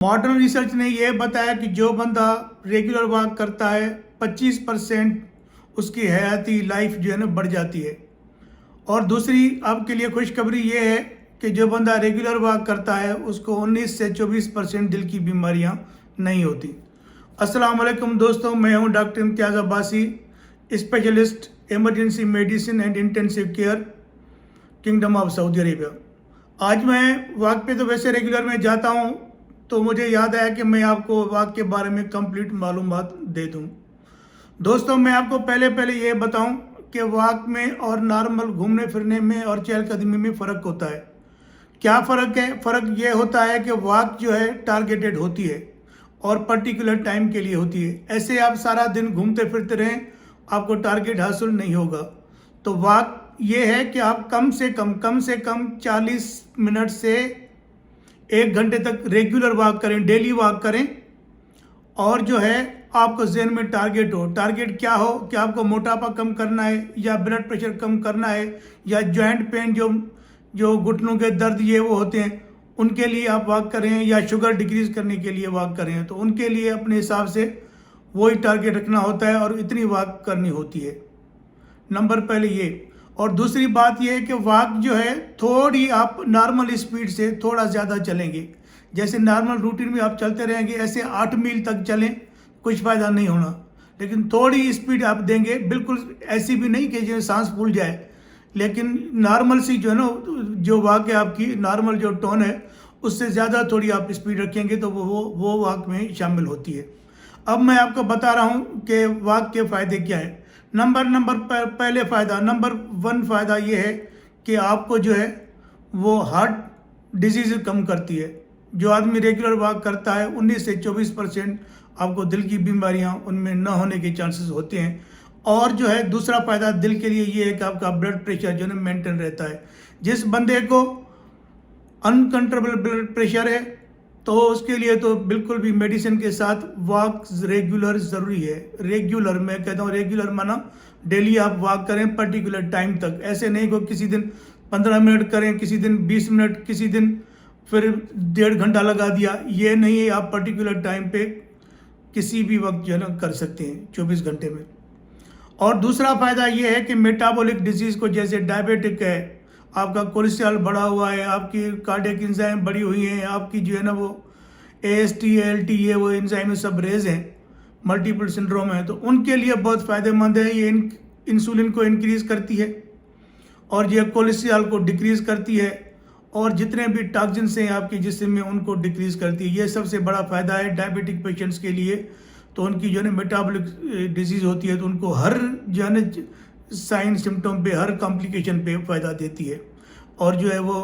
Modern research ने यह बताया कि जो बंदा रेगुलर वॉक करता है 25% उसकी हयाती लाइफ जो है ना बढ़ जाती है। और दूसरी आपके लिए खुशखबरी ये है कि जो बंदा रेगुलर वॉक करता है उसको 19 से 24% दिल की बीमारियां नहीं होती। अस्सलाम वालेकुम दोस्तों, मैं हूं doctor Imtiaz Abbasi, specialist emergency medicine and intensive care, kingdom of Saudi Arabia. आज मैं वॉक पे तो वैसे रेगुलर में जाता हूं, तो मुझे याद आया कि मैं आपको वॉक के बारे में कंप्लीट मालूमात दे दूं। दोस्तों, मैं आपको पहले ये बताऊं कि वॉक में और नॉर्मल घूमने फिरने में और चहलकदमी में फ़र्क होता है। क्या फ़र्क है? फ़र्क ये होता है कि वॉक जो है टारगेटेड होती है और पर्टिकुलर टाइम के लिए होती है। ऐसे आप सारा दिन घूमते फिरते रहें, आपको टारगेट हासिल नहीं होगा। तो वॉक ये है कि आप कम से कम 40 मिनट से 1 घंटे तक रेगुलर वॉक करें, डेली वॉक करें। और जो है आपको ज़हन में टारगेट हो। टारगेट क्या हो कि आपको मोटापा कम करना है, या ब्लड प्रेशर कम करना है, या जॉइंट पेन जो घुटनों के दर्द ये वो होते हैं उनके लिए आप वॉक करें, या शुगर डिक्रीज़ करने के लिए वॉक करें। तो उनके लिए अपने हिसाब से वही टारगेट रखना होता है और इतनी वॉक करनी होती है। नंबर पहले ये। और दूसरी बात यह है कि वॉक जो है थोड़ी आप नॉर्मल स्पीड से थोड़ा ज़्यादा चलेंगे। जैसे नॉर्मल रूटीन में आप चलते रहेंगे ऐसे 8 मील तक चलें, कुछ फ़ायदा नहीं होना। लेकिन थोड़ी स्पीड आप देंगे, बिल्कुल ऐसी भी नहीं कि जो सांस फूल जाए, लेकिन नॉर्मल सी जो है ना, जो वॉक है आपकी नॉर्मल जो टोन है उससे ज़्यादा थोड़ी आप स्पीड रखेंगे तो वो वॉक में शामिल होती है। अब मैं आपको बता रहा हूँ कि वॉक के फ़ायदे क्या हैं। पहले फ़ायदा, नंबर 1 फ़ायदा ये है कि आपको जो है वो हार्ट डिजीज़ कम करती है। जो आदमी रेगुलर वॉक करता है 19 से 24% आपको दिल की बीमारियां उनमें न होने के चांसेस होते हैं। और जो है दूसरा फ़ायदा दिल के लिए ये है कि आपका ब्लड प्रेशर जो है मेंटेन रहता है। जिस बंदे को अनकंट्रोलेबल ब्लड प्रेशर है तो उसके लिए तो बिल्कुल भी मेडिसिन के साथ वॉक रेगुलर ज़रूरी है। रेगुलर, मैं कहता हूँ रेगुलर माना डेली आप वॉक करें पर्टिकुलर टाइम तक। ऐसे नहीं को किसी दिन 15 मिनट करें, किसी दिन 20 मिनट, किसी दिन फिर 1.5 घंटा लगा दिया। ये नहीं है, आप पर्टिकुलर टाइम पे किसी भी वक्त जो है ना कर सकते हैं 24 घंटे में। और दूसरा फ़ायदा ये है कि मेटाबॉलिक डिजीज़ को, जैसे डायबिटिक है, आपका कोलेस्ट्रॉल बढ़ा हुआ है, आपकी कार्डियक एंजाइम बढ़ी हुई हैं, आपकी जो है ना वो AST ALT ये वो एंजाइम सब रेज हैं, मल्टीपल सिंड्रोम है, तो उनके लिए बहुत फ़ायदेमंद है। ये इंसुलिन को इंक्रीज़ करती है और ये कोलेस्ट्रॉल को डिक्रीज़ करती है, और जितने भी टॉक्सिन्स हैं आपके जिस्म में उनको डिक्रीज़ करती है। ये सबसे बड़ा फ़ायदा है डायबिटिक पेशेंट्स के लिए। तो उनकी जो है मेटाबॉलिक डिजीज़ होती है तो उनको हर जो है ना साइन सिम्टम पे, हर कॉम्प्लिकेशन पे फ़ायदा देती है। और जो है वो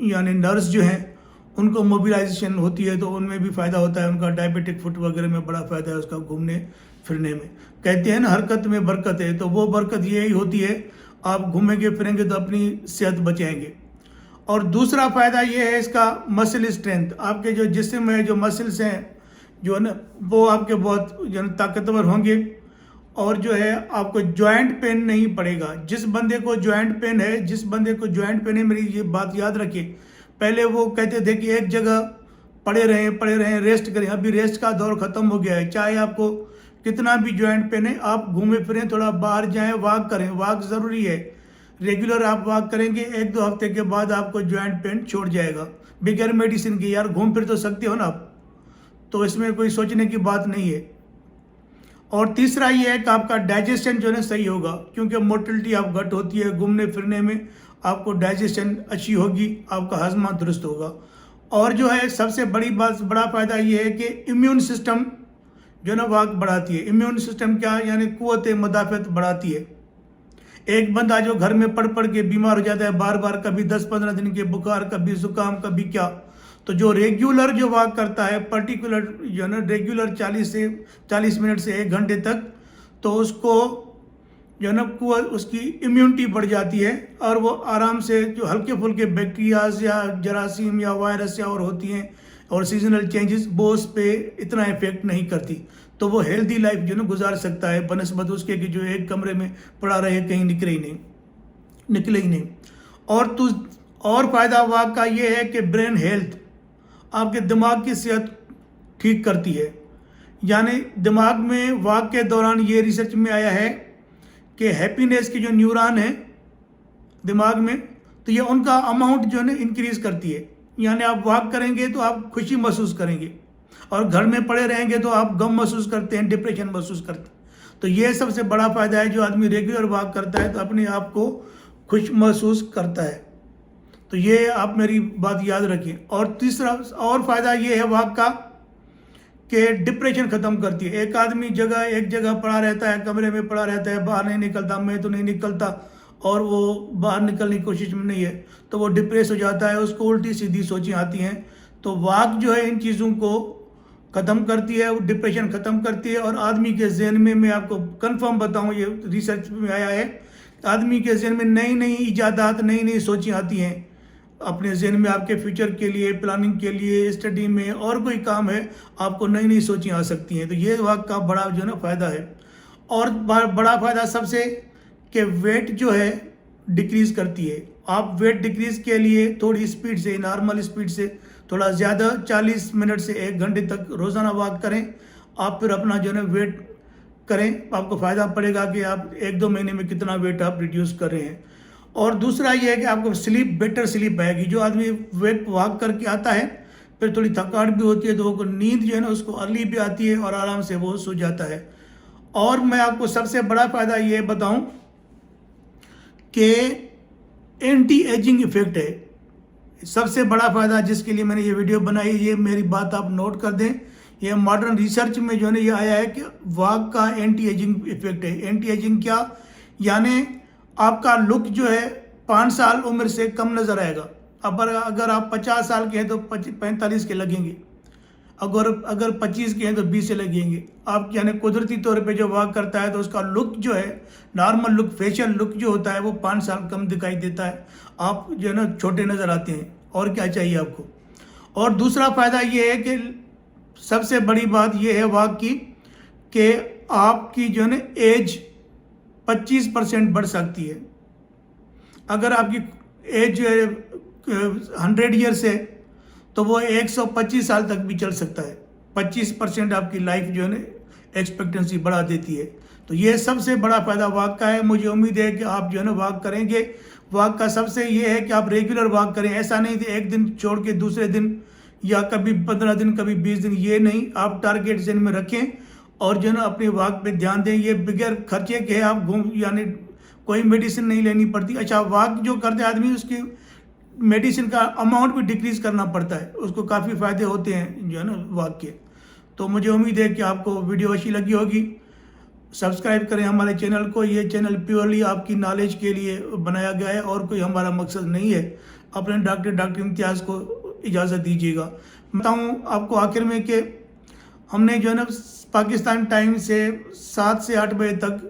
यानी नर्व्स जो हैं उनको मोबिलाइजेशन होती है तो उनमें भी फ़ायदा होता है। उनका डायबिटिक फुट वगैरह में बड़ा फ़ायदा है उसका, घूमने फिरने में। कहते हैं ना हरकत में बरकत है, तो वो बरकत यही होती है, आप घूमेंगे फिरेंगे तो अपनी सेहत बचाएंगे। और दूसरा फ़ायदा ये है इसका मसल स्ट्रेंथ। आपके जो जिस्म है, जो मसल्स हैं जो है ना वो आपके बहुत जो है ताकतवर होंगे, और जो है आपको जॉइंट पेन नहीं पड़ेगा। जिस बंदे को जॉइंट पेन है, मेरी ये बात याद रखिए, पहले वो कहते थे कि एक जगह पड़े रहें रेस्ट करें। अभी रेस्ट का दौर ख़त्म हो गया है। चाहे आपको कितना भी जॉइंट पेन है, आप घूमे फिरें, थोड़ा बाहर जाएं, वॉक करें। वॉक ज़रूरी है। रेगुलर आप वॉक करेंगे 1-2 हफ्ते के बाद आपको जॉइंट पेन छोड़ जाएगा, बगैर मेडिसिन के। यार घूम फिर तो सकते हो ना आप, तो इसमें कोई सोचने की बात नहीं है। और तीसरा ये है कि आपका डाइजेशन जो है सही होगा, क्योंकि मोटिलिटी आप घट होती है घूमने फिरने में, आपको डाइजेशन अच्छी होगी, आपका हजमा दुरुस्त होगा। और जो है सबसे बड़ा फ़ायदा ये है कि इम्यून सिस्टम जो है ना वॉक बढ़ाती है। इम्यून सिस्टम क्या, यानी क़ुव्वत मुदाफ़अत बढ़ाती है। एक बंदा जो घर में पड़ के बीमार हो जाता है बार बार, कभी 10-15 दिन के बुखार, कभी ज़ुकाम, कभी क्या, तो जो रेगुलर जो वॉक करता है पर्टिकुलर जो है ना रेगुलर 40 मिनट से 1 घंटे तक, तो उसको जो है ना उसकी इम्यूनिटी बढ़ जाती है, और वो आराम से जो हल्के फुल्के बैक्टीरियाज या जरासीम या वायरस या और होती हैं और सीजनल चेंजेस, वो उस पर इतना इफेक्ट नहीं करती। तो वो हेल्दी लाइफ जो है ना गुजार सकता है, बनस्बत उसके कि जो एक कमरे में पड़ा रहे, कहीं निकले ही नहीं। और फ़ायदा वॉक का ये है कि ब्रेन हेल्थ آپ کے دماغ کی صحت ٹھیک کرتی ہے. یعنی دماغ میں واک کے دوران یہ ریسرچ میں آیا ہے کہ ہیپینیس کے جو نیوران ہیں دماغ میں، تو یہ ان کا اماؤنٹ جو ہے نا انکریز کرتی ہے. یعنی آپ واک کریں گے تو آپ خوشی محسوس کریں گے، اور گھر میں پڑے رہیں گے تو آپ غم محسوس کرتے ہیں، ڈپریشن محسوس کرتے ہیں. تو یہ سب سے بڑا فائدہ ہے. جو آدمی ریگولر واک کرتا ہے تو اپنے آپ کو خوش محسوس کرتا ہے. تو یہ آپ میری بات یاد رکھیں. اور تیسرا اور فائدہ یہ ہے واک کا کہ ڈپریشن ختم کرتی ہے. ایک آدمی ایک جگہ پڑا رہتا ہے، کمرے میں پڑا رہتا ہے، باہر نہیں نکلتا، میں تو نہیں نکلتا، اور وہ باہر نکلنے کی کوشش میں نہیں ہے، تو وہ ڈپریس ہو جاتا ہے، اس کو الٹی سیدھی سوچیں آتی ہیں. تو واک جو ہے ان چیزوں کو ختم کرتی ہے، ڈپریشن ختم کرتی ہے. اور آدمی کے ذہن میں آپ کو کنفرم بتاؤں، یہ ریسرچ میں آیا ہے، آدمی کے ذہن میں نئی نئی ایجادات، نئی نئی سوچیں آتی ہیں. اپنے ذہن میں آپ کے فیوچر کے لیے، پلاننگ کے لیے، اسٹڈی میں اور کوئی کام ہے، آپ کو نئی نئی سوچیں آ سکتی ہیں. تو یہ واک کا بڑا جو ہے نا فائدہ ہے. اور بڑا فائدہ سب سے کہ ویٹ جو ہے ڈکریز کرتی ہے. آپ ویٹ ڈکریز کے لیے تھوڑی اسپیڈ سے، نارمل اسپیڈ سے تھوڑا زیادہ 40 منٹ سے 1 گھنٹے تک روزانہ واک کریں. آپ پھر اپنا جو ہے نا ویٹ کریں، آپ کو فائدہ پڑے گا کہ آپ 1-2 مہینے میں کتنا ویٹ آپ ریڈیوس کر رہے ہیں. اور دوسرا یہ ہے کہ آپ کو بیٹر سلیپ آئے گی. جو آدمی واک کر کے آتا ہے پھر تھوڑی تھکاوٹ بھی ہوتی ہے، تو وہ نیند جو ہے نا اس کو ارلی بھی آتی ہے اور آرام سے وہ سو جاتا ہے. اور میں آپ کو سب سے بڑا فائدہ یہ بتاؤں کہ اینٹی ایجنگ ایفیکٹ ہے. سب سے بڑا فائدہ جس کے لیے میں نے یہ ویڈیو بنائی، یہ میری بات آپ نوٹ کر دیں. یہ ماڈرن ریسرچ میں جو ہے نا یہ آیا ہے کہ واک کا اینٹی ایجنگ ایفیکٹ ہے. اینٹی ایجنگ کیا؟ یعنی آپ کا لک جو ہے 5 سال عمر سے کم نظر آئے گا. اگر آپ 50 سال کے ہیں تو 45 کے لگیں گے، اگر 25 کے ہیں تو 20 سے لگیں گے. آپ یعنی قدرتی طور پہ جو واک کرتا ہے تو اس کا لک جو ہے، نارمل لک، فیشل لک جو ہوتا ہے وہ 5 سال کم دکھائی دیتا ہے. آپ جو ہے نا چھوٹے نظر آتے ہیں. اور کیا چاہیے آپ کو؟ اور دوسرا فائدہ یہ ہے کہ سب سے بڑی بات یہ ہے واک کی کہ آپ کی جو ہے نا ایج 25% بڑھ سکتی ہے. اگر آپ کی ایج جو ہے 100 ایئرس ہے تو وہ 125 سال تک بھی چل سکتا ہے. 25% آپ کی لائف جو ہے نا ایکسپیکٹنسی بڑھا دیتی ہے. تو یہ سب سے بڑا فائدہ واک کا ہے. مجھے امید ہے کہ آپ جو ہے نا واک کریں گے. واک کا سب سے یہ ہے کہ آپ ریگولر واک کریں. ایسا نہیں کہ ایک دن چھوڑ کے دوسرے دن، یا کبھی 15 دن، کبھی 20 دن، یہ نہیں. آپ ٹارگیٹ ذہن میں رکھیں اور جو ہے نا اپنے واک پہ دھیان دیں. یہ بغیر خرچے کے ہے، آپ یعنی کوئی میڈیسن نہیں لینی پڑتی. اچھا، واک جو کرتے آدمی اس کی میڈیسن کا اماؤنٹ بھی ڈکریز کرنا پڑتا ہے، اس کو کافی فائدے ہوتے ہیں جو ہے نا واک کے. تو مجھے امید ہے کہ آپ کو ویڈیو اچھی لگی ہوگی. سبسکرائب کریں ہمارے چینل کو. یہ چینل پیورلی آپ کی نالج کے لیے بنایا گیا ہے اور کوئی ہمارا مقصد نہیں ہے. اپنے ڈاکٹر امتیاز کو اجازت دیجیے گا. بتاؤں آپ کو آخر میں کہ ہم نے جو ہے نا پاکستان ٹائم سے 7 سے 8 بجے تک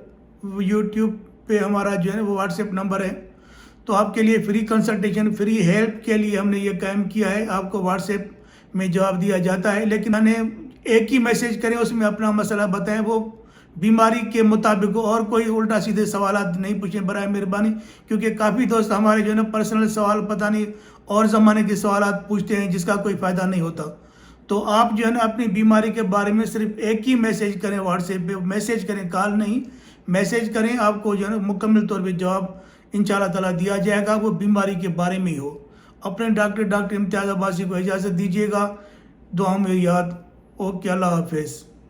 یوٹیوب پہ ہمارا جو ہے نا وہ واٹس ایپ نمبر ہے. تو آپ کے لیے فری کنسلٹیشن، فری ہیلپ کے لیے ہم نے یہ قائم کیا ہے. آپ کو واٹس ایپ میں جواب دیا جاتا ہے، لیکن ایک ہی میسیج کریں، اس میں اپنا مسئلہ بتائیں، وہ بیماری کے مطابق ہو، اور کوئی الٹا سیدھے سوالات نہیں پوچھیں برائے مہربانی. کیونکہ کافی دوست ہمارے جو ہے نا پرسنل سوال پتہ نہیں اور زمانے کے سوالات پوچھتے ہیں جس کا کوئی فائدہ نہیں ہوتا. تو آپ جو ہے نا اپنی بیماری کے بارے میں صرف ایک ہی میسیج کریں، واٹس ایپ پہ میسیج کریں، کال نہیں، میسیج کریں. آپ کو جو ہے نا مکمل طور پہ جواب انشاءاللہ تعالیٰ دیا جائے گا، وہ بیماری کے بارے میں ہی ہو. اپنے ڈاکٹر امتیاز عباسی کو اجازت دیجیے گا. دعاؤں میں یاد. اوکے، اللہ حافظ.